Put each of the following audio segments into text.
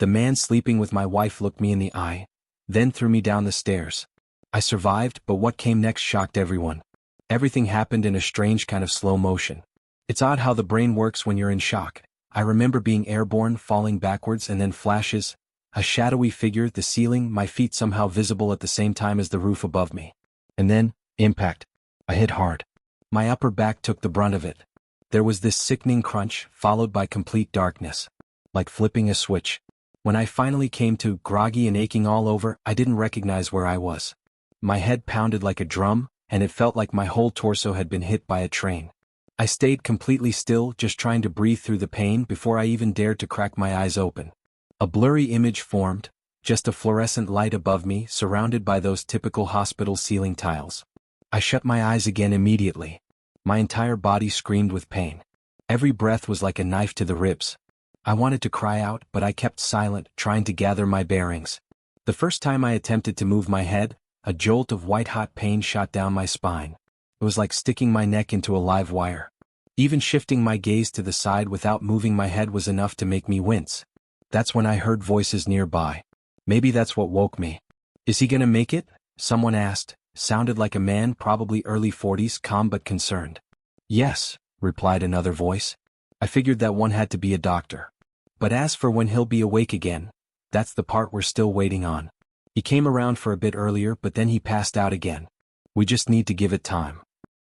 The man sleeping with my wife looked me in the eye, then threw me down the stairs. I survived, but what came next shocked everyone. Everything happened in a strange kind of slow motion. It's odd how the brain works when you're in shock. I remember being airborne, falling backwards, and then flashes, a shadowy figure, the ceiling, my feet somehow visible at the same time as the roof above me. And then, impact. I hit hard. My upper back took the brunt of it. There was this sickening crunch, followed by complete darkness. Like flipping a switch. When I finally came to, groggy and aching all over, I didn't recognize where I was. My head pounded like a drum, and it felt like my whole torso had been hit by a train. I stayed completely still, just trying to breathe through the pain before I even dared to crack my eyes open. A blurry image formed, just a fluorescent light above me, surrounded by those typical hospital ceiling tiles. I shut my eyes again immediately. My entire body screamed with pain. Every breath was like a knife to the ribs. I wanted to cry out, but I kept silent, trying to gather my bearings. The first time I attempted to move my head, a jolt of white-hot pain shot down my spine. It was like sticking my neck into a live wire. Even shifting my gaze to the side without moving my head was enough to make me wince. That's when I heard voices nearby. Maybe that's what woke me. "Is he gonna make it?" someone asked. Sounded like a man, probably early 40s, calm but concerned. "Yes," replied another voice. I figured that one had to be a doctor. But as for when he'll be awake again, that's the part we're still waiting on. He came around for a bit earlier, but then he passed out again. We just need to give it time.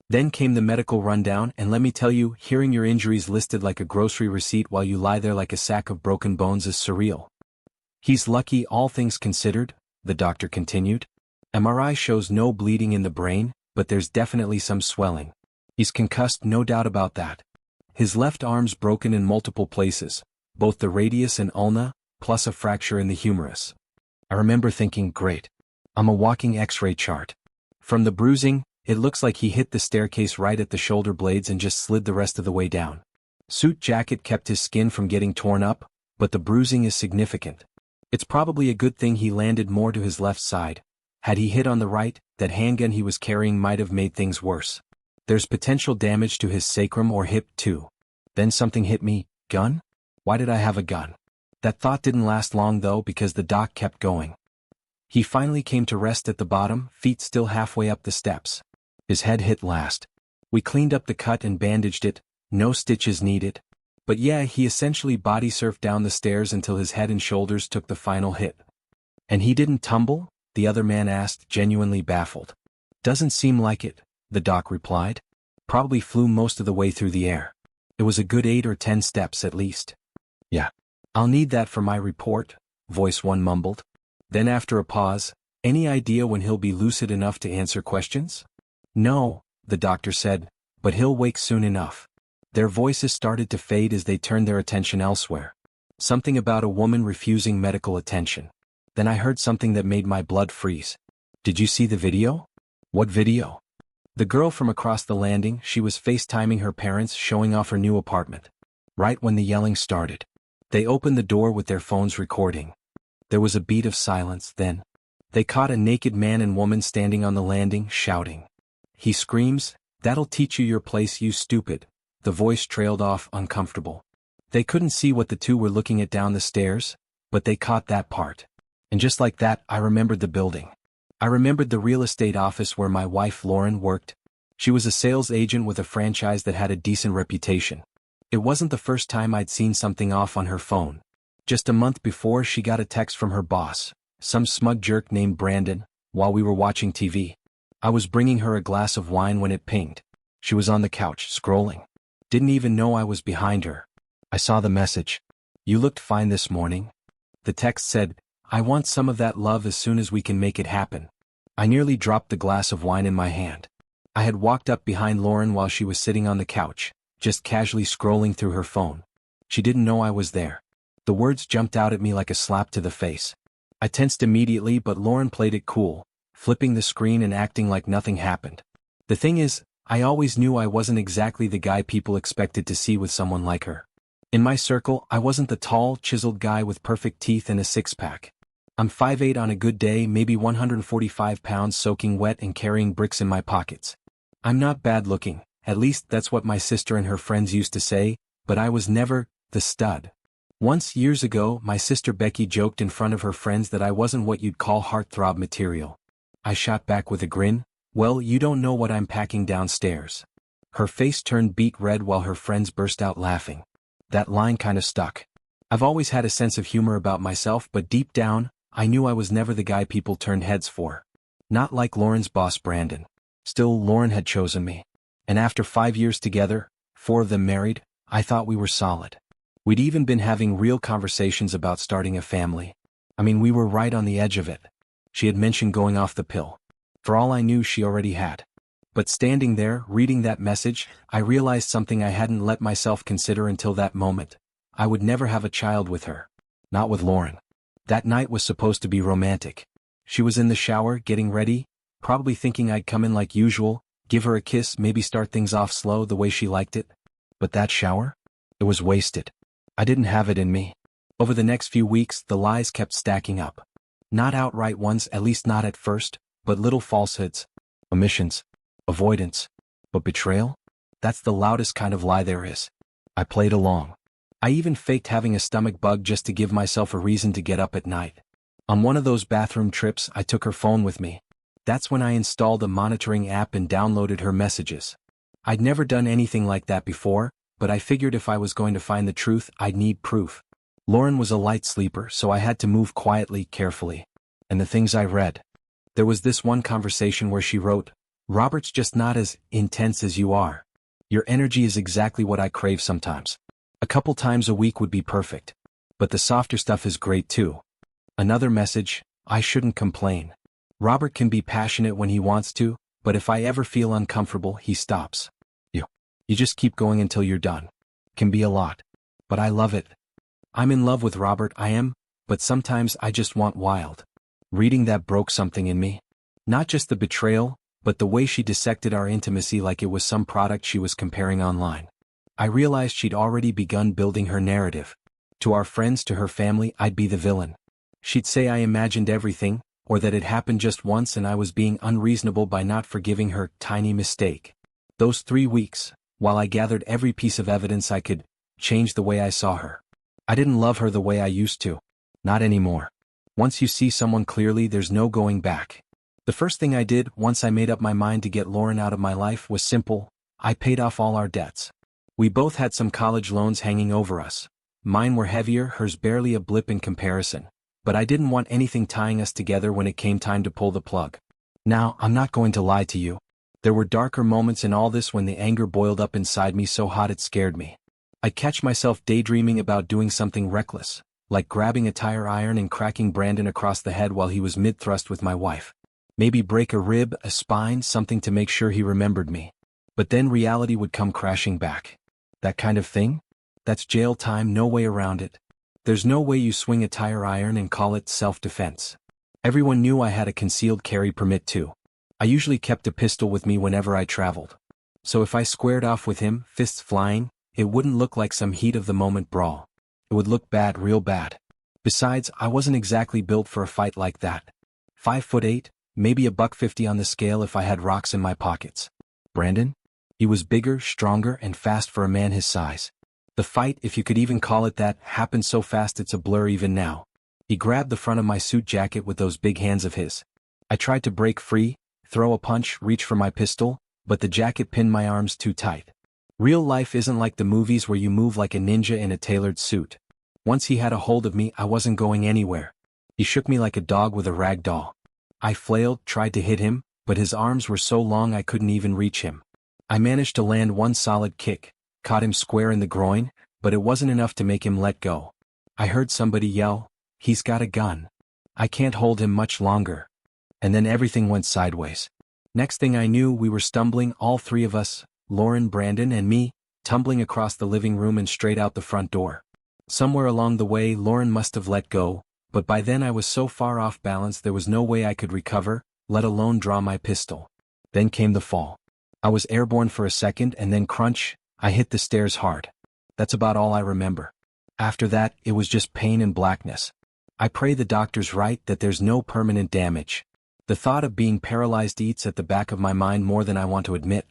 Then came the medical rundown, and let me tell you, hearing your injuries listed like a grocery receipt while you lie there like a sack of broken bones is surreal. "He's lucky, all things considered," the doctor continued. "MRI shows no bleeding in the brain, but there's definitely some swelling. He's concussed, no doubt about that. His left arm's broken in multiple places, both the radius and ulna, plus a fracture in the humerus." I remember thinking, great. I'm a walking X-ray chart. From the bruising, it looks like he hit the staircase right at the shoulder blades and just slid the rest of the way down. Suit jacket kept his skin from getting torn up, but the bruising is significant. It's probably a good thing he landed more to his left side. Had he hit on the right, that handgun he was carrying might have made things worse. There's potential damage to his sacrum or hip too. Then something hit me. Gun? Why did I have a gun? That thought didn't last long though, because the doc kept going. He finally came to rest at the bottom, feet still halfway up the steps. His head hit last. We cleaned up the cut and bandaged it, no stitches needed. But yeah, he essentially body surfed down the stairs until his head and shoulders took the final hit. "And he didn't tumble?" the other man asked, genuinely baffled. "Doesn't seem like it," the doc replied. "Probably flew most of the way through the air. It was a good 8 or 10 steps at least." "Yeah. I'll need that for my report," voice one mumbled. Then after a pause, "Any idea when he'll be lucid enough to answer questions?" "No," the doctor said, "but he'll wake soon enough." Their voices started to fade as they turned their attention elsewhere. Something about a woman refusing medical attention. Then I heard something that made my blood freeze. "Did you see the video?" "What video?" "The girl from across the landing, she was FaceTiming her parents showing off her new apartment. Right when the yelling started. They opened the door with their phones recording. There was a beat of silence, then they caught a naked man and woman standing on the landing, shouting. He screams, "That'll teach you your place, you stupid." The voice trailed off, uncomfortable. They couldn't see what the two were looking at down the stairs, but they caught that part. And just like that, I remembered the building. I remembered the real estate office where my wife Lauren worked. She was a sales agent with a franchise that had a decent reputation. It wasn't the first time I'd seen something off on her phone. Just a month before, she got a text from her boss, some smug jerk named Brandon, while we were watching TV. I was bringing her a glass of wine when it pinged. She was on the couch, scrolling. Didn't even know I was behind her. I saw the message. "You looked fine this morning." The text said, "I want some of that love as soon as we can make it happen." I nearly dropped the glass of wine in my hand. I had walked up behind Lauren while she was sitting on the couch, just casually scrolling through her phone. She didn't know I was there. The words jumped out at me like a slap to the face. I tensed immediately, but Lauren played it cool, flipping the screen and acting like nothing happened. The thing is, I always knew I wasn't exactly the guy people expected to see with someone like her. In my circle, I wasn't the tall, chiseled guy with perfect teeth and a six-pack. I'm 5'8" on a good day, maybe 145 pounds soaking wet and carrying bricks in my pockets. I'm not bad looking, at least that's what my sister and her friends used to say, but I was never the stud. Once years ago, my sister Becky joked in front of her friends that I wasn't what you'd call heartthrob material. I shot back with a grin, "Well, you don't know what I'm packing downstairs." Her face turned beet red while her friends burst out laughing. That line kinda stuck. I've always had a sense of humor about myself, but deep down, I knew I was never the guy people turned heads for. Not like Lauren's boss Brandon. Still, Lauren had chosen me. And after 5 years together, 4 of them married, I thought we were solid. We'd even been having real conversations about starting a family. I mean, we were right on the edge of it. She had mentioned going off the pill. For all I knew, she already had. But standing there, reading that message, I realized something I hadn't let myself consider until that moment. I would never have a child with her. Not with Lauren. That night was supposed to be romantic. She was in the shower, getting ready, probably thinking I'd come in like usual, give her a kiss, maybe start things off slow the way she liked it. But that shower? It was wasted. I didn't have it in me. Over the next few weeks, the lies kept stacking up. Not outright ones, at least not at first, but little falsehoods. Omissions. Avoidance. But betrayal? That's the loudest kind of lie there is. I played along. I even faked having a stomach bug just to give myself a reason to get up at night. On one of those bathroom trips, I took her phone with me. That's when I installed a monitoring app and downloaded her messages. I'd never done anything like that before, but I figured if I was going to find the truth, I'd need proof. Lauren was a light sleeper, so I had to move quietly, carefully. And the things I read. There was this one conversation where she wrote, "Robert's just not as intense as you are. Your energy is exactly what I crave sometimes. A couple times a week would be perfect. But the softer stuff is great too." Another message, "I shouldn't complain. Robert can be passionate when he wants to, but if I ever feel uncomfortable, he stops. You just keep going until you're done. Can be a lot. But I love it. I'm in love with Robert, I am, but sometimes I just want wild." Reading that broke something in me. Not just the betrayal, but the way she dissected our intimacy like it was some product she was comparing online. I realized she'd already begun building her narrative. To our friends, to her family, I'd be the villain. She'd say I imagined everything, or that it happened just once and I was being unreasonable by not forgiving her tiny mistake. Those 3 weeks, while I gathered every piece of evidence I could, changed the way I saw her. I didn't love her the way I used to. Not anymore. Once you see someone clearly, there's no going back. The first thing I did, once I made up my mind to get Lauren out of my life, was simple. I paid off all our debts. We both had some college loans hanging over us. Mine were heavier, hers barely a blip in comparison. But I didn't want anything tying us together when it came time to pull the plug. Now, I'm not going to lie to you. There were darker moments in all this when the anger boiled up inside me so hot it scared me. I'd catch myself daydreaming about doing something reckless, like grabbing a tire iron and cracking Brandon across the head while he was mid-thrust with my wife. Maybe break a rib, a spine, something to make sure he remembered me. But then reality would come crashing back. That kind of thing? That's jail time, no way around it. There's no way you swing a tire iron and call it self-defense. Everyone knew I had a concealed carry permit too. I usually kept a pistol with me whenever I traveled. So if I squared off with him, fists flying, it wouldn't look like some heat-of-the-moment brawl. It would look bad, real bad. Besides, I wasn't exactly built for a fight like that. 5'8", maybe $150 on the scale if I had rocks in my pockets. Brandon? He was bigger, stronger, and fast for a man his size. The fight, if you could even call it that, happened so fast it's a blur even now. He grabbed the front of my suit jacket with those big hands of his. I tried to break free, throw a punch, reach for my pistol, but the jacket pinned my arms too tight. Real life isn't like the movies where you move like a ninja in a tailored suit. Once he had a hold of me, I wasn't going anywhere. He shook me like a dog with a rag doll. I flailed, tried to hit him, but his arms were so long I couldn't even reach him. I managed to land one solid kick, caught him square in the groin, but it wasn't enough to make him let go. I heard somebody yell, "He's got a gun. I can't hold him much longer." And then everything went sideways. Next thing I knew, we were stumbling, all 3 of us, Lauren, Brandon, and me, tumbling across the living room and straight out the front door. Somewhere along the way, Lauren must have let go, but by then I was so far off balance there was no way I could recover, let alone draw my pistol. Then came the fall. I was airborne for a second and then crunch, I hit the stairs hard. That's about all I remember. After that, it was just pain and blackness. I pray the doctor's right that there's no permanent damage. The thought of being paralyzed eats at the back of my mind more than I want to admit.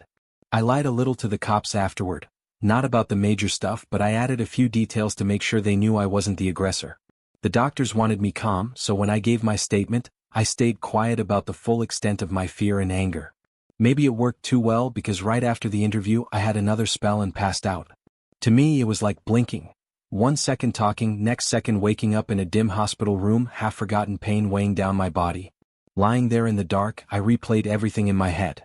I lied a little to the cops afterward. Not about the major stuff, but I added a few details to make sure they knew I wasn't the aggressor. The doctors wanted me calm, so when I gave my statement, I stayed quiet about the full extent of my fear and anger. Maybe it worked too well because right after the interview I had another spell and passed out. To me it was like blinking. 1 second talking, next second waking up in a dim hospital room, half-forgotten pain weighing down my body. Lying there in the dark, I replayed everything in my head.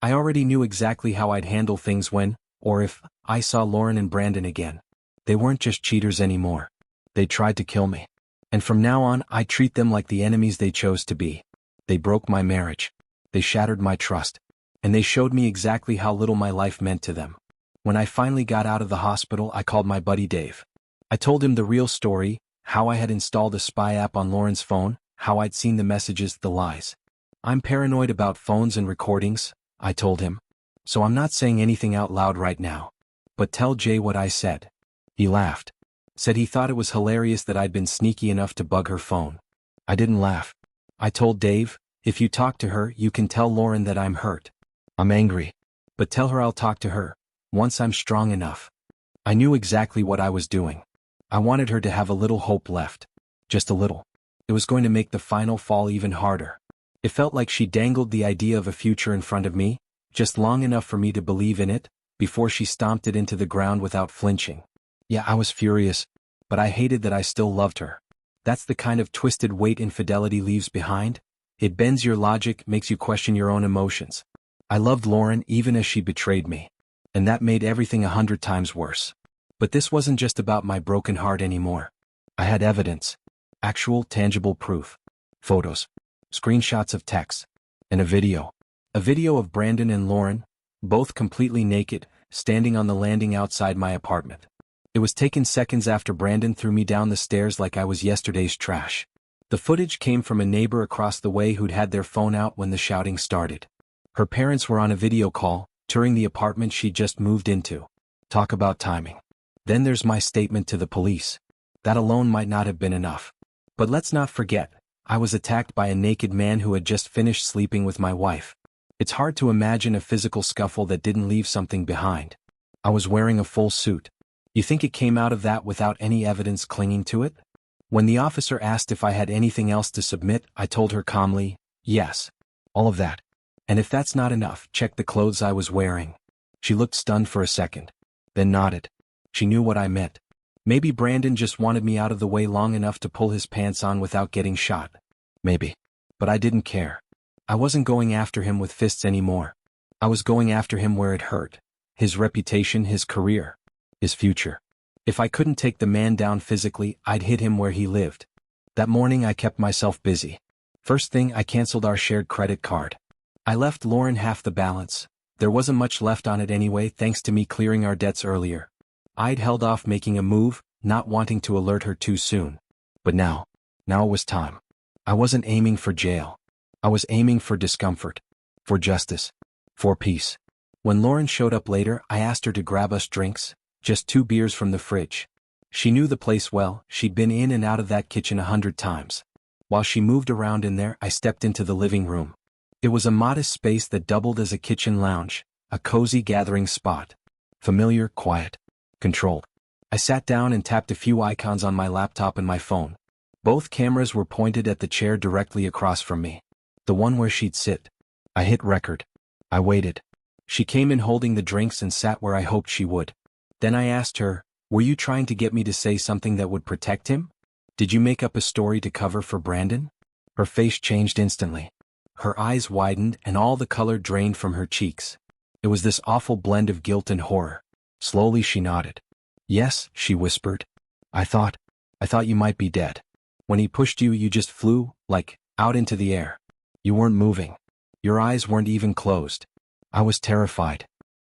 I already knew exactly how I'd handle things when, or if, I saw Lauren and Brandon again. They weren't just cheaters anymore. They tried to kill me. And from now on, I treat them like the enemies they chose to be. They broke my marriage. They shattered my trust. And they showed me exactly how little my life meant to them. When I finally got out of the hospital, I called my buddy Dave. I told him the real story, how I had installed a spy app on Lauren's phone, how I'd seen the messages, the lies. I'm paranoid about phones and recordings, I told him. So I'm not saying anything out loud right now. But tell Jay what I said. He laughed. Said he thought it was hilarious that I'd been sneaky enough to bug her phone. I didn't laugh. I told Dave, if you talk to her, you can tell Lauren that I'm hurt. I'm angry. But tell her I'll talk to her, once I'm strong enough. I knew exactly what I was doing. I wanted her to have a little hope left. Just a little. It was going to make the final fall even harder. It felt like she dangled the idea of a future in front of me, just long enough for me to believe in it, before she stomped it into the ground without flinching. Yeah, I was furious, but I hated that I still loved her. That's the kind of twisted weight infidelity leaves behind. It bends your logic, makes you question your own emotions. I loved Lauren even as she betrayed me. And that made everything 100 times worse. But this wasn't just about my broken heart anymore. I had evidence. Actual, tangible proof. Photos. Screenshots of texts. And a video. A video of Brandon and Lauren, both completely naked, standing on the landing outside my apartment. It was taken seconds after Brandon threw me down the stairs like I was yesterday's trash. The footage came from a neighbor across the way who'd had their phone out when the shouting started. Her parents were on a video call, touring the apartment she'd just moved into. Talk about timing. Then there's my statement to the police. That alone might not have been enough. But let's not forget, I was attacked by a naked man who had just finished sleeping with my wife. It's hard to imagine a physical scuffle that didn't leave something behind. I was wearing a full suit. You think it came out of that without any evidence clinging to it? When the officer asked if I had anything else to submit, I told her calmly, yes. All of that. And if that's not enough, check the clothes I was wearing. She looked stunned for a second, then nodded. She knew what I meant. Maybe Brandon just wanted me out of the way long enough to pull his pants on without getting shot. Maybe. But I didn't care. I wasn't going after him with fists anymore. I was going after him where it hurt. His reputation, his career. His future. If I couldn't take the man down physically, I'd hit him where he lived. That morning I kept myself busy. First thing, I canceled our shared credit card. I left Lauren half the balance. There wasn't much left on it anyway, thanks to me clearing our debts earlier. I'd held off making a move, not wanting to alert her too soon. But now it was time. I wasn't aiming for jail. I was aiming for discomfort. For justice. For peace. When Lauren showed up later, I asked her to grab us drinks, just 2 beers from the fridge. She knew the place well, she'd been in and out of that kitchen 100 times. While she moved around in there, I stepped into the living room. It was a modest space that doubled as a kitchen lounge, a cozy gathering spot. Familiar, quiet, controlled. I sat down and tapped a few icons on my laptop and my phone. Both cameras were pointed at the chair directly across from me. The one where she'd sit. I hit record. I waited. She came in holding the drinks and sat where I hoped she would. Then I asked her, were you trying to get me to say something that would protect him? Did you make up a story to cover for Brandon? Her face changed instantly. Her eyes widened and all the color drained from her cheeks. It was this awful blend of guilt and horror. Slowly she nodded. Yes, she whispered. I thought you might be dead. When he pushed you, you just flew, like, out into the air. You weren't moving. Your eyes weren't even closed. I was terrified.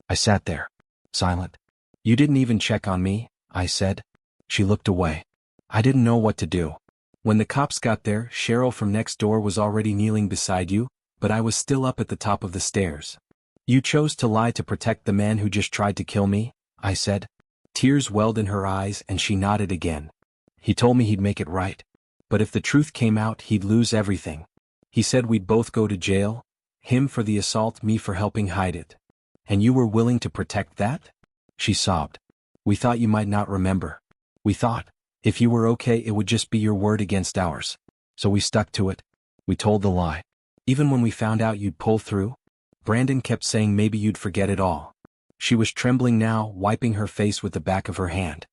I sat there, silent. You didn't even check on me, I said. She looked away. I didn't know what to do. When the cops got there, Cheryl from next door was already kneeling beside you, but I was still up at the top of the stairs. You chose to lie to protect the man who just tried to kill me, I said. Tears welled in her eyes and she nodded again. He told me he'd make it right. But if the truth came out, he'd lose everything. He said we'd both go to jail, him for the assault, me for helping hide it. And you were willing to protect that? She sobbed. We thought you might not remember. We thought, if you were okay, it would just be your word against ours. So we stuck to it. We told the lie. Even when we found out you'd pull through, Brandon kept saying maybe you'd forget it all. She was trembling now, wiping her face with the back of her hand.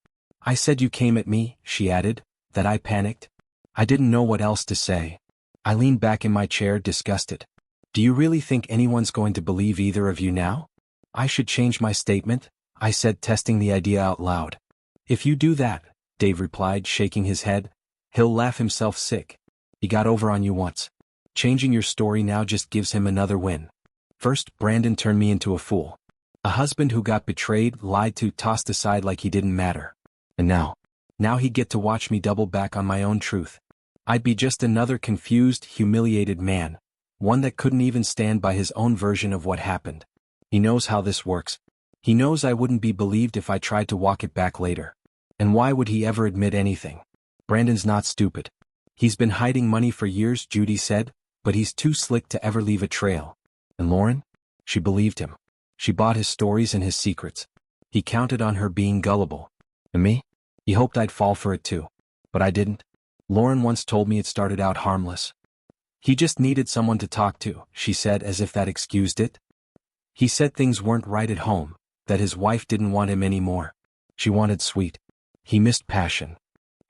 I said you came at me, she added, that I panicked. I didn't know what else to say. I leaned back in my chair, disgusted. Do you really think anyone's going to believe either of you now? I should change my statement, I said, testing the idea out loud. If you do that, Dave replied, shaking his head, he'll laugh himself sick. He got over on you once. Changing your story now just gives him another win. First, Brandon turned me into a fool. A husband who got betrayed, lied to, tossed aside like he didn't matter. And now he'd get to watch me double back on my own truth. I'd be just another confused, humiliated man, one that couldn't even stand by his own version of what happened. He knows how this works. He knows I wouldn't be believed if I tried to walk it back later. And why would he ever admit anything? Brandon's not stupid. He's been hiding money for years, Judy said, but he's too slick to ever leave a trail. And Lauren? She believed him. She bought his stories and his secrets. He counted on her being gullible. And me? He hoped I'd fall for it too. But I didn't. Lauren once told me it started out harmless. He just needed someone to talk to, she said, as if that excused it. He said things weren't right at home, that his wife didn't want him anymore. She wanted sweet. He missed passion.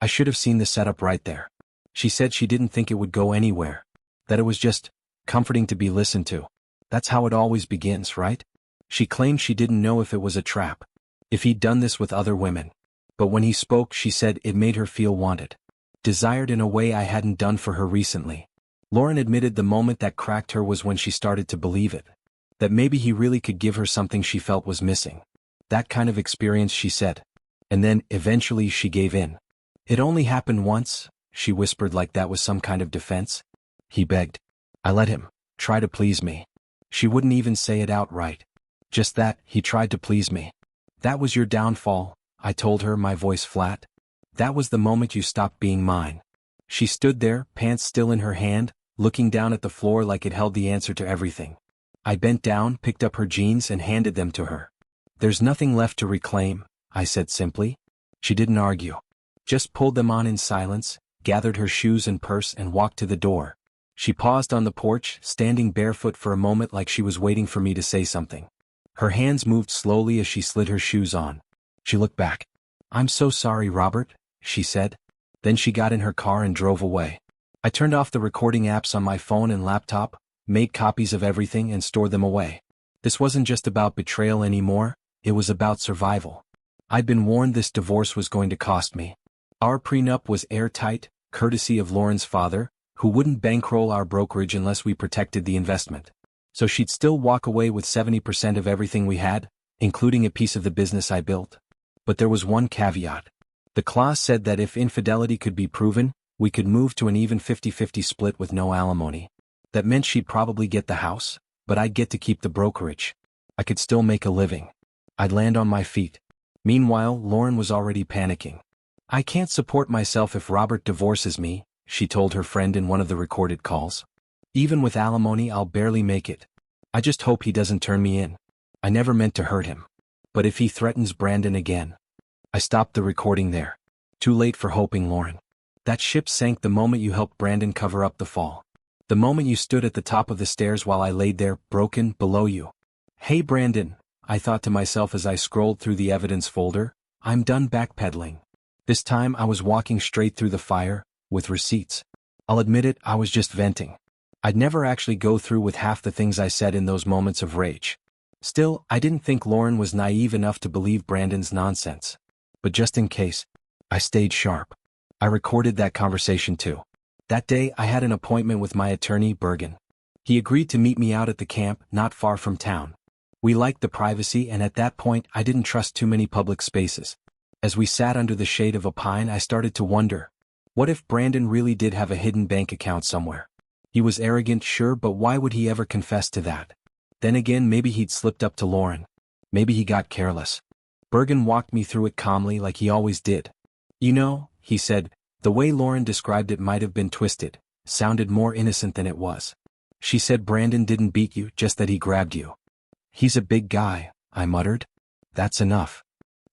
I should have seen the setup right there. She said she didn't think it would go anywhere, that it was just comforting to be listened to. That's how it always begins, right? She claimed she didn't know if it was a trap, if he'd done this with other women. But when he spoke, she said it made her feel wanted, desired in a way I hadn't done for her recently. Lauren admitted the moment that cracked her was when she started to believe it, that maybe he really could give her something she felt was missing. That kind of experience, she said. And then, eventually, she gave in. It only happened once, she whispered like that was some kind of defense. He begged. I let him try to please me. She wouldn't even say it outright. Just that, he tried to please me. That was your downfall, I told her, my voice flat. That was the moment you stopped being mine. She stood there, pants still in her hand, looking down at the floor like it held the answer to everything. I bent down, picked up her jeans and handed them to her. There's nothing left to reclaim, I said simply. She didn't argue. Just pulled them on in silence, gathered her shoes and purse and walked to the door. She paused on the porch, standing barefoot for a moment like she was waiting for me to say something. Her hands moved slowly as she slid her shoes on. She looked back. I'm so sorry, Robert, she said. Then she got in her car and drove away. I turned off the recording apps on my phone and laptop, made copies of everything and stored them away. This wasn't just about betrayal anymore, it was about survival. I'd been warned this divorce was going to cost me. Our prenup was airtight, courtesy of Lauren's father, who wouldn't bankroll our brokerage unless we protected the investment. So she'd still walk away with 70% of everything we had, including a piece of the business I built. But there was one caveat. The clause said that if infidelity could be proven, we could move to an even 50-50 split with no alimony. That meant she'd probably get the house, but I'd get to keep the brokerage. I could still make a living. I'd land on my feet. Meanwhile, Lauren was already panicking. I can't support myself if Robert divorces me, she told her friend in one of the recorded calls. Even with alimony, I'll barely make it. I just hope he doesn't turn me in. I never meant to hurt him. But if he threatens Brandon again. I stopped the recording there. Too late for hoping, Lauren. That ship sank the moment you helped Brandon cover up the fall. The moment you stood at the top of the stairs while I laid there, broken, below you. Hey Brandon, I thought to myself as I scrolled through the evidence folder, I'm done backpedaling. This time I was walking straight through the fire, with receipts. I'll admit it, I was just venting. I'd never actually go through with half the things I said in those moments of rage. Still, I didn't think Lauren was naive enough to believe Brandon's nonsense. But just in case, I stayed sharp. I recorded that conversation too. That day I had an appointment with my attorney, Bergen. He agreed to meet me out at the camp, not far from town. We liked the privacy, and at that point I didn't trust too many public spaces. As we sat under the shade of a pine, I started to wonder, what if Brandon really did have a hidden bank account somewhere? He was arrogant, sure, but why would he ever confess to that? Then again, maybe he'd slipped up to Lauren. Maybe he got careless. Bergen walked me through it calmly like he always did. You know, he said, the way Lauren described it might have been twisted, sounded more innocent than it was. She said Brandon didn't beat you, just that he grabbed you. He's a big guy, I muttered. That's enough.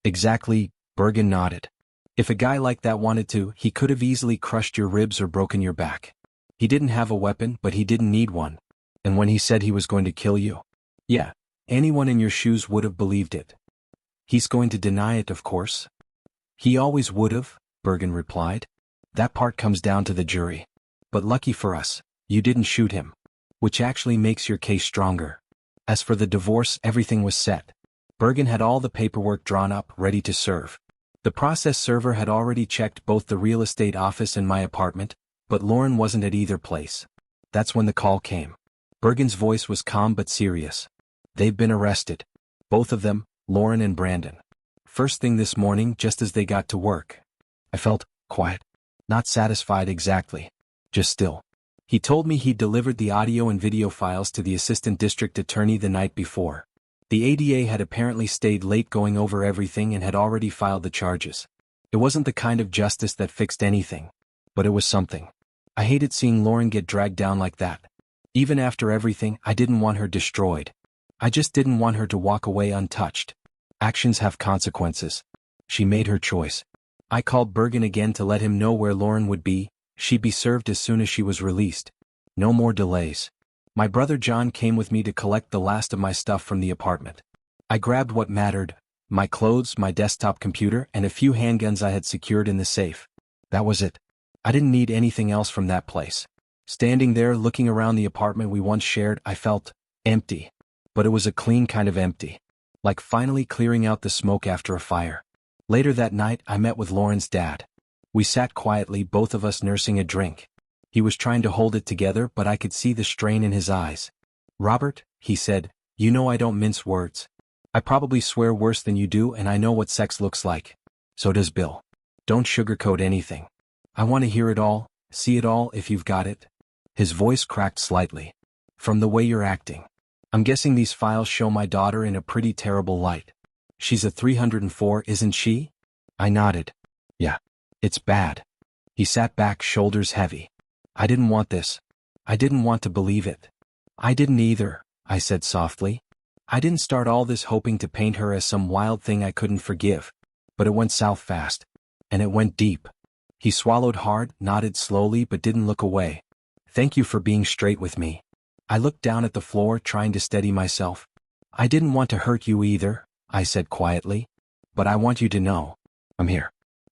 Exactly, Bergen nodded. If a guy like that wanted to, he could have easily crushed your ribs or broken your back. He didn't have a weapon, but he didn't need one. And when he said he was going to kill you? Yeah, anyone in your shoes would have believed it. He's going to deny it, of course. He always would have, Bergen replied. That part comes down to the jury. But lucky for us, you didn't shoot him. Which actually makes your case stronger. As for the divorce, everything was set. Bergen had all the paperwork drawn up, ready to serve. The process server had already checked both the real estate office and my apartment, but Lauren wasn't at either place. That's when the call came. Bergen's voice was calm but serious. They've been arrested. Both of them, Lauren and Brandon. First thing this morning, just as they got to work. I felt quiet. Not satisfied exactly. Just still. He told me he'd delivered the audio and video files to the assistant district attorney the night before. The ADA had apparently stayed late going over everything and had already filed the charges. It wasn't the kind of justice that fixed anything. But it was something. I hated seeing Lauren get dragged down like that. Even after everything, I didn't want her destroyed. I just didn't want her to walk away untouched. Actions have consequences. She made her choice. I called Bergen again to let him know where Lauren would be. She'd be served as soon as she was released. No more delays. My brother John came with me to collect the last of my stuff from the apartment. I grabbed what mattered, my clothes, my desktop computer, and a few handguns I had secured in the safe. That was it. I didn't need anything else from that place. Standing there looking around the apartment we once shared, I felt empty. But it was a clean kind of empty. Like finally clearing out the smoke after a fire. Later that night, I met with Lauren's dad. We sat quietly, both of us nursing a drink. He was trying to hold it together, but I could see the strain in his eyes. Robert, he said, you know I don't mince words. I probably swear worse than you do, and I know what sex looks like. So does Bill. Don't sugarcoat anything. I want to hear it all, see it all if you've got it. His voice cracked slightly. From the way you're acting. I'm guessing these files show my daughter in a pretty terrible light. She's a 304, isn't she? I nodded. Yeah. It's bad. He sat back, shoulders heavy. I didn't want this. I didn't want to believe it. I didn't either, I said softly. I didn't start all this hoping to paint her as some wild thing I couldn't forgive. But it went south fast. And it went deep. He swallowed hard, nodded slowly but didn't look away. Thank you for being straight with me. I looked down at the floor, trying to steady myself. I didn't want to hurt you either, I said quietly. But I want you to know. I'm here.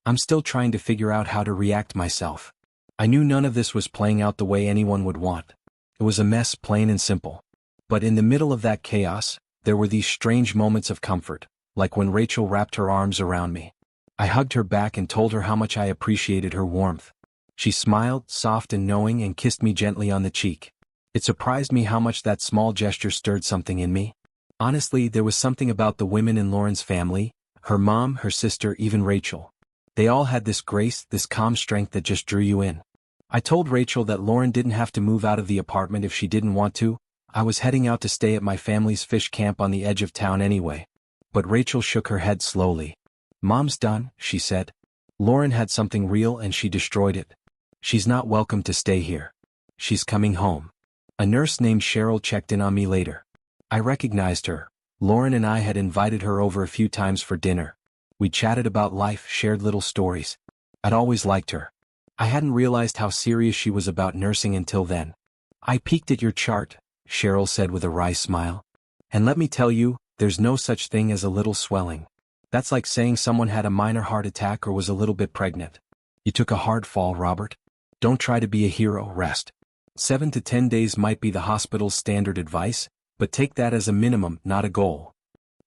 I'm still trying to figure out how to react myself. I knew none of this was playing out the way anyone would want. It was a mess, plain and simple. But in the middle of that chaos, there were these strange moments of comfort, like when Rachel wrapped her arms around me. I hugged her back and told her how much I appreciated her warmth. She smiled, soft and knowing, and kissed me gently on the cheek. It surprised me how much that small gesture stirred something in me. Honestly, there was something about the women in Lauren's family, her mom, her sister, even Rachel. They all had this grace, this calm strength that just drew you in. I told Rachel that Lauren didn't have to move out of the apartment if she didn't want to. I was heading out to stay at my family's fish camp on the edge of town anyway. But Rachel shook her head slowly. Mom's done, she said. Lauren had something real and she destroyed it. She's not welcome to stay here. She's coming home. A nurse named Cheryl checked in on me later. I recognized her. Lauren and I had invited her over a few times for dinner. We chatted about life, shared little stories. I'd always liked her. I hadn't realized how serious she was about nursing until then. I peeked at your chart, Cheryl said with a wry smile. And let me tell you, there's no such thing as a little swelling. That's like saying someone had a minor heart attack or was a little bit pregnant. You took a hard fall, Robert. Don't try to be a hero, rest. 7 to 10 days might be the hospital's standard advice, but take that as a minimum, not a goal.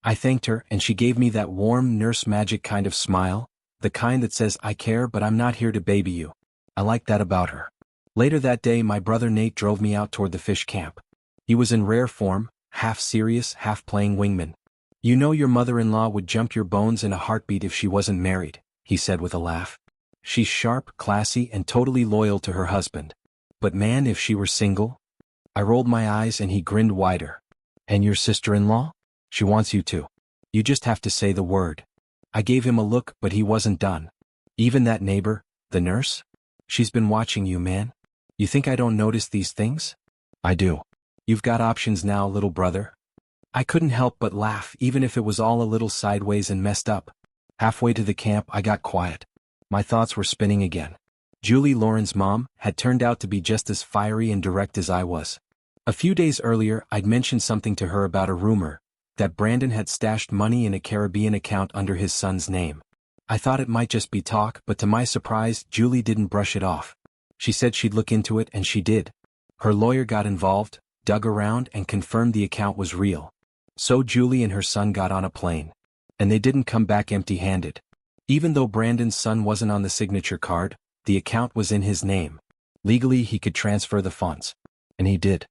I thanked her, and she gave me that warm nurse magic kind of smile, the kind that says, I care but I'm not here to baby you. I liked that about her. Later that day, my brother Nate drove me out toward the fish camp. He was in rare form, half serious, half playing wingman. You know your mother-in-law would jump your bones in a heartbeat if she wasn't married, he said with a laugh. She's sharp, classy, and totally loyal to her husband. But man, if she were single? I rolled my eyes and he grinned wider. And your sister-in-law? She wants you to. You just have to say the word. I gave him a look, but he wasn't done. Even that neighbor, the nurse? She's been watching you, man. You think I don't notice these things? I do. You've got options now, little brother. I couldn't help but laugh, even if it was all a little sideways and messed up. Halfway to the camp, I got quiet. My thoughts were spinning again. Julie, Lauren's mom, had turned out to be just as fiery and direct as I was. A few days earlier, I'd mentioned something to her about a rumor that Brandon had stashed money in a Caribbean account under his son's name. I thought it might just be talk, but to my surprise, Julie didn't brush it off. She said she'd look into it, and she did. Her lawyer got involved, dug around, and confirmed the account was real. So Julie and her son got on a plane. And they didn't come back empty-handed. Even though Brandon's son wasn't on the signature card, the account was in his name. Legally, he could transfer the funds. And he did.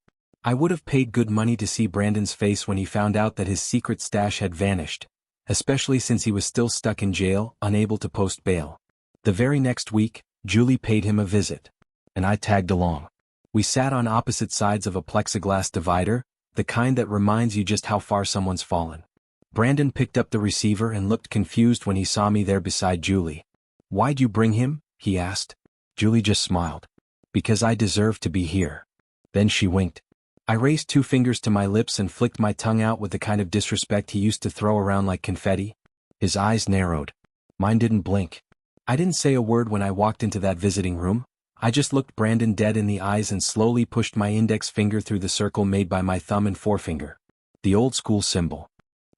I would have paid good money to see Brandon's face when he found out that his secret stash had vanished, especially since he was still stuck in jail, unable to post bail. The very next week, Julie paid him a visit. And I tagged along. We sat on opposite sides of a plexiglass divider, the kind that reminds you just how far someone's fallen. Brandon picked up the receiver and looked confused when he saw me there beside Julie. "Why'd you bring him?" he asked. Julie just smiled. "Because I deserve to be here." Then she winked. I raised 2 fingers to my lips and flicked my tongue out with the kind of disrespect he used to throw around like confetti. His eyes narrowed. Mine didn't blink. I didn't say a word when I walked into that visiting room. I just looked Brandon dead in the eyes and slowly pushed my index finger through the circle made by my thumb and forefinger. The old-school symbol.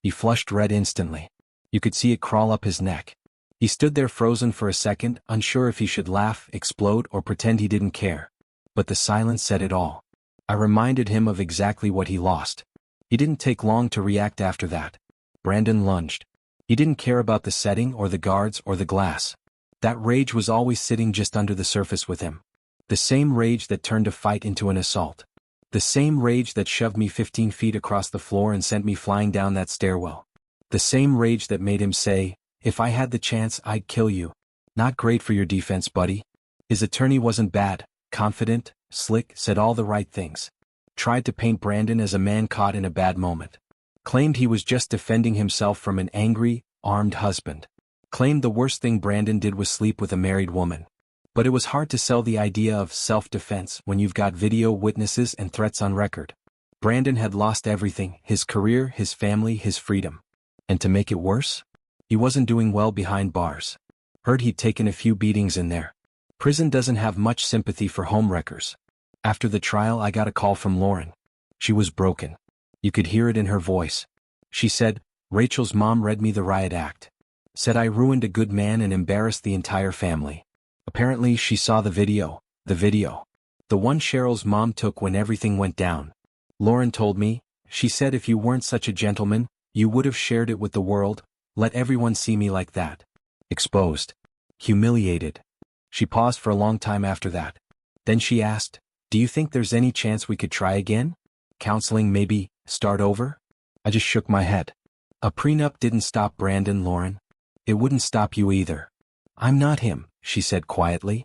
He flushed red instantly. You could see it crawl up his neck. He stood there frozen for a second, unsure if he should laugh, explode, or pretend he didn't care. But the silence said it all. I reminded him of exactly what he lost. He didn't take long to react after that. Brandon lunged. He didn't care about the setting or the guards or the glass. That rage was always sitting just under the surface with him. The same rage that turned a fight into an assault. The same rage that shoved me 15 feet across the floor and sent me flying down that stairwell. The same rage that made him say, "If I had the chance, I'd kill you." Not great for your defense, buddy. His attorney wasn't bad, confident, slick, said all the right things. Tried to paint Brandon as a man caught in a bad moment. Claimed he was just defending himself from an angry, armed husband. Claimed the worst thing Brandon did was sleep with a married woman. But it was hard to sell the idea of self-defense when you've got video witnesses and threats on record. Brandon had lost everything, his career, his family, his freedom. And to make it worse, he wasn't doing well behind bars. Heard he'd taken a few beatings in there. Prison doesn't have much sympathy for homewreckers. After the trial, I got a call from Lauren. She was broken. You could hear it in her voice. She said, "Rachel's mom read me the riot act. Said I ruined a good man and embarrassed the entire family." Apparently she saw the video. The one Cheryl's mom took when everything went down. Lauren told me, she said if you weren't such a gentleman, you would have shared it with the world, let everyone see me like that. Exposed. Humiliated. She paused for a long time after that. Then she asked, "Do you think there's any chance we could try again? Counseling maybe, start over?" I just shook my head. "A prenup didn't stop Brandon, Lauren. It wouldn't stop you either." "I'm not him," she said quietly.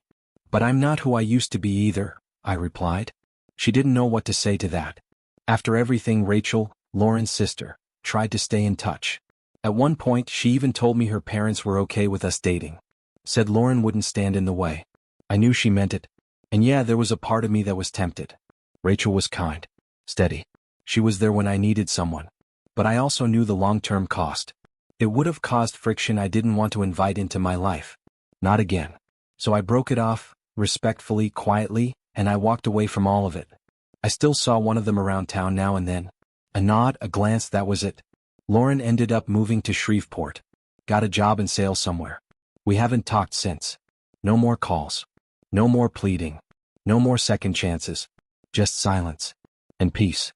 "But I'm not who I used to be either," I replied. She didn't know what to say to that. After everything, Rachel, Lauren's sister, tried to stay in touch. At one point, she even told me her parents were okay with us dating. Said Lauren wouldn't stand in the way. I knew she meant it. And yeah, there was a part of me that was tempted. Rachel was kind, steady. She was there when I needed someone. But I also knew the long-term cost. It would have caused friction I didn't want to invite into my life. Not again. So I broke it off, respectfully, quietly, and I walked away from all of it. I still saw one of them around town now and then. A nod, a glance, that was it. Lauren ended up moving to Shreveport. Got a job in sales somewhere. We haven't talked since. No more calls. No more pleading. No more second chances. Just silence. And peace.